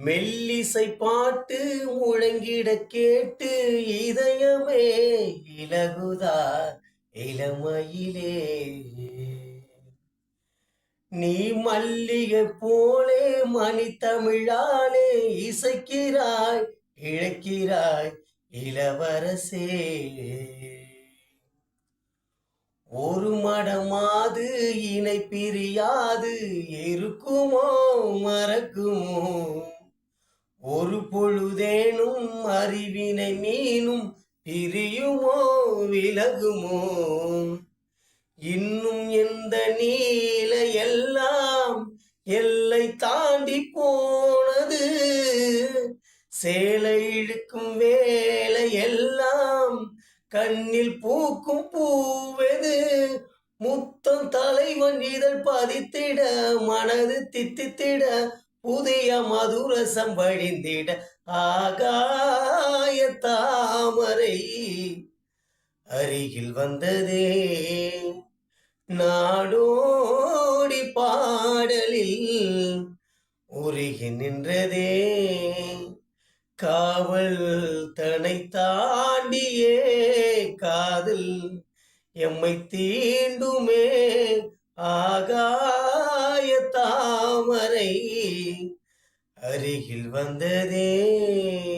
மெல்லிசை பாட்டு முழங்கிட கேட்டு இதயமே இலகுதா இளமையிலே. நீ மல்லிகை போலே மணித்தமிழாலே இசைக்கிறாய் இழைக்கிறாய் இளவரசே. ஒரு மடமாது இணை பிரியாது இருக்குமோ மறக்குமோ. ஒரு பொழுதேனும் அறிவினை மீனும் பிரியுமோ விலகுமோ. இன்னும் எந்த நீல எல்லாம் எல்லை தாண்டி போனது. சேலை இழுக்கும் வேலை எல்லாம் கண்ணில் பூக்கும் பூவெது. முத்தம் தலைவன் இதழ் பதித்திட மனது தித்தித்திட புதிய மதுரசம் வழிந்திட ஆகாய தாமரை அருகில் வந்ததே. நாடோடி பாடலில் உருகி நின்றதே. காவல் தனை தாண்டியே காதல் எம்மை தீண்டுமே. ஆகாய தாமரை அருகில் வந்ததே.